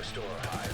Restore high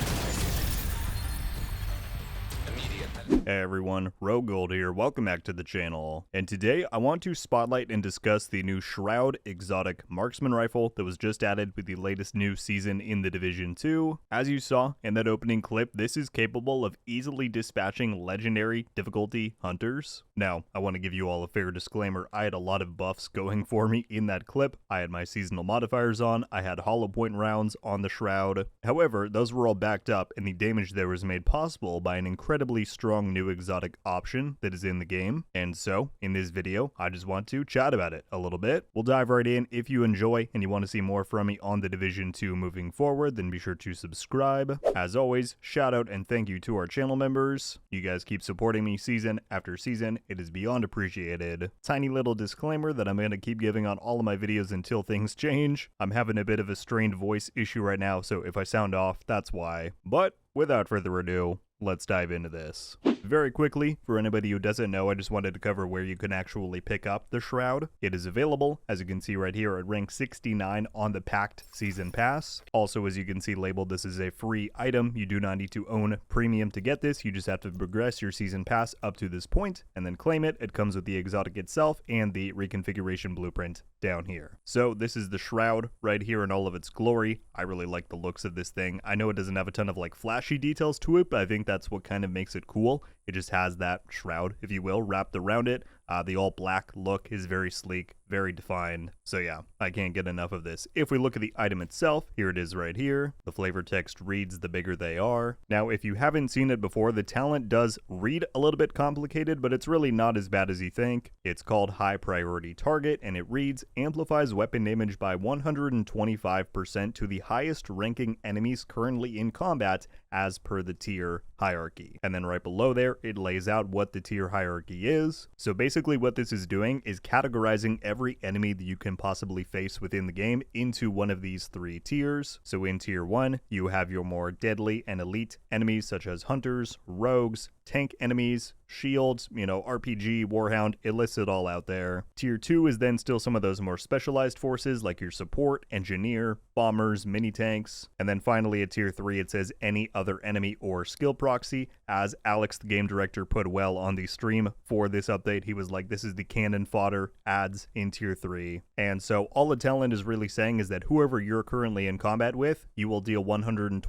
immediately. Hey everyone, RogueGold here, welcome back to the channel, and today I want to spotlight and discuss the new Shroud exotic marksman rifle that was just added with the latest new season in the Division 2. As you saw in that opening clip, this is capable of easily dispatching legendary difficulty hunters. Now, I want to give you all a fair disclaimer, I had a lot of buffs going for me in that clip. I had my seasonal modifiers on, I had hollow point rounds on the Shroud. However, those were all backed up and the damage there was made possible by an incredibly strong new exotic option that is in the game. And so, in this video, I just want to chat about it a little bit. We'll dive right in. If you enjoy and you want to see more from me on the Division 2 moving forward, then be sure to subscribe. As always, shout out and thank you to our channel members. You guys keep supporting me season after season. It is beyond appreciated. Tiny little disclaimer that I'm going to keep giving on all of my videos until things change. I'm having a bit of a strained voice issue right now, so if I sound off, that's why. But without further ado, let's dive into this. Very quickly, for anybody who doesn't know, I just wanted to cover where you can actually pick up the Shroud. It is available, as you can see right here, at rank 69 on the Packed Season Pass. Also, as you can see labeled, this is a free item. You do not need to own premium to get this. You just have to progress your Season Pass up to this point and then claim it. It comes with the exotic itself and the reconfiguration blueprint down here. So this is the Shroud right here in all of its glory. I really like the looks of this thing. I know it doesn't have a ton of like flashy details to it, but I think that's what kind of makes it cool. It just has that shroud, if you will, wrapped around it. The all black look is very sleek, very defined. So yeah, I can't get enough of this. If we look at the item itself, here it is right here. The flavor text reads the bigger they are. Now, if you haven't seen it before, the talent does read a little bit complicated, but it's really not as bad as you think. It's called High Priority Target, and it reads, amplifies weapon damage by 125% to the highest ranking enemies currently in combat as per the tier hierarchy. And then right below there, it lays out what the tier hierarchy is. So basically what this is doing is categorizing every enemy that you can possibly face within the game into one of these three tiers. So in tier 1, you have your more deadly and elite enemies such as hunters, rogues, tank enemies, shields, RPG, warhound, it lists it all out there. Tier 2 is then still some of those more specialized forces like your support, engineer, bombers, mini tanks. And then finally at tier 3 it says any other enemy or skill proxy. As Alex, the game director, put well on the stream for this update, he was like, this is the cannon fodder adds in tier 3. And so all the talent is really saying is that whoever you're currently in combat with, you will deal 125%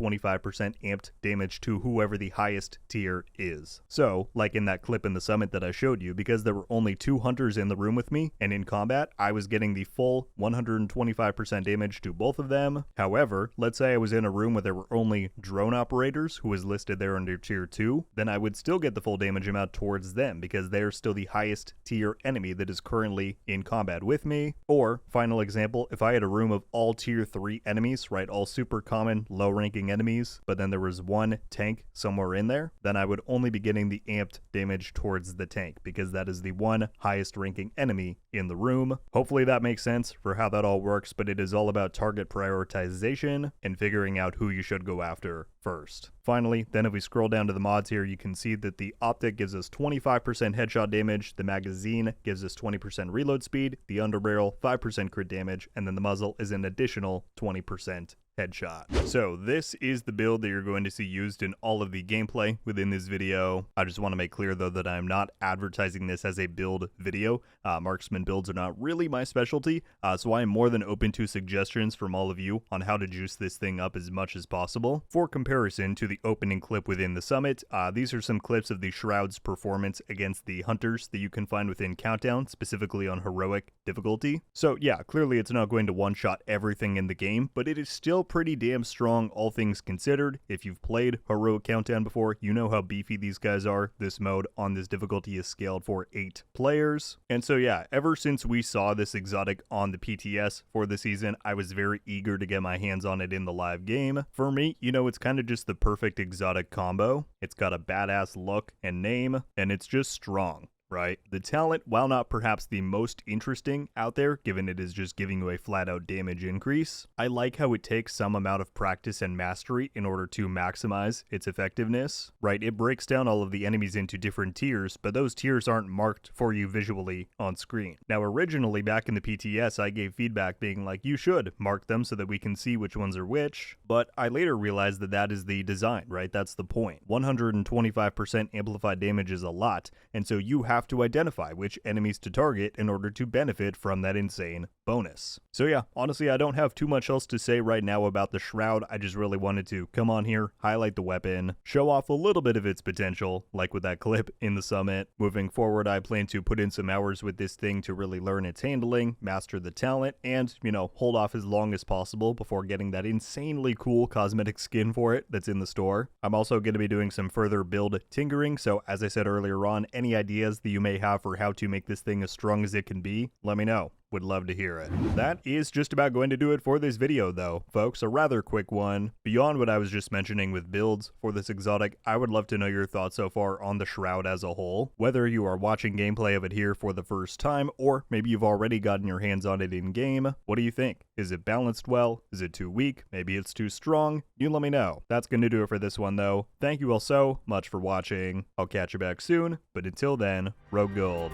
amped damage to whoever the highest tier is. So, like in that clip in the summit that I showed you, because there were only 2 hunters in the room with me, and in combat, I was getting the full 125% damage to both of them. However, let's say I was in a room where there were only drone operators, who was listed there under tier 2, then I would still get the full damage amount towards them, because they're still the highest tier enemy that is currently in combat with me. Or, final example, if I had a room of all tier 3 enemies, right, all super common, low ranking enemies, but then there was one tank somewhere in there, then I would only be getting the amped damage towards the tank, because that is the one highest ranking enemy in the room. Hopefully that makes sense for how that all works, but it is all about target prioritization and figuring out who you should go after first. Finally, then if we scroll down to the mods here, you can see that the optic gives us 25% headshot damage, the magazine gives us 20% reload speed, the underbarrel 5% crit damage, and then the muzzle is an additional 20% headshot. So this is the build that you're going to see used in all of the gameplay within this video. I just want to make clear though that I'm not advertising this as a build video. Marksman builds are not really my specialty, so I am more than open to suggestions from all of you on how to juice this thing up as much as possible. For comparison to the opening clip within the summit, these are some clips of the Shroud's performance against the hunters that you can find within Countdown, specifically on heroic difficulty. So yeah, clearly it's not going to one-shot everything in the game, but it is still pretty damn strong, all things considered. If you've played Heroic Countdown before, you know how beefy these guys are. This mode on this difficulty is scaled for 8 players. And so yeah, ever since we saw this exotic on the PTS for the season, I was very eager to get my hands on it in the live game. For me, it's kind of just the perfect exotic combo. It's got a badass look and name, and it's just strong. right? The talent, while not perhaps the most interesting out there, given it is just giving you a flat out damage increase, I like how it takes some amount of practice and mastery in order to maximize its effectiveness, right? It breaks down all of the enemies into different tiers, but those tiers aren't marked for you visually on screen. Now, originally back in the PTS, I gave feedback being like, you should mark them so that we can see which ones are which, but I later realized that that is the design, right? That's the point. 125% amplified damage is a lot, and so you have to identify which enemies to target in order to benefit from that insane bonus. So yeah, honestly, I don't have too much else to say right now about the Shroud. I just really wanted to come on here, highlight the weapon, show off a little bit of its potential, like with that clip in the summit. Moving forward, I plan to put in some hours with this thing to really learn its handling, master the talent, and, hold off as long as possible before getting that insanely cool cosmetic skin for it that's in the store. I'm also going to be doing some further build tinkering, so as I said earlier on, any ideas that you may have for how to make this thing as strong as it can be, let me know. Would love to hear it. That is just about going to do it for this video though, folks. A rather quick one. Beyond what I was just mentioning with builds for this exotic, I would love to know your thoughts so far on the Shroud as a whole. Whether you are watching gameplay of it here for the first time, or maybe you've already gotten your hands on it in game, what do you think? Is it balanced well? Is it too weak? Maybe it's too strong? You let me know. That's going to do it for this one though. Thank you all so much for watching. I'll catch you back soon, but until then, RogueGold.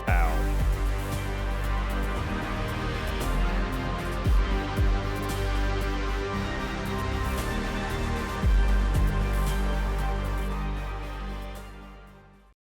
Ow.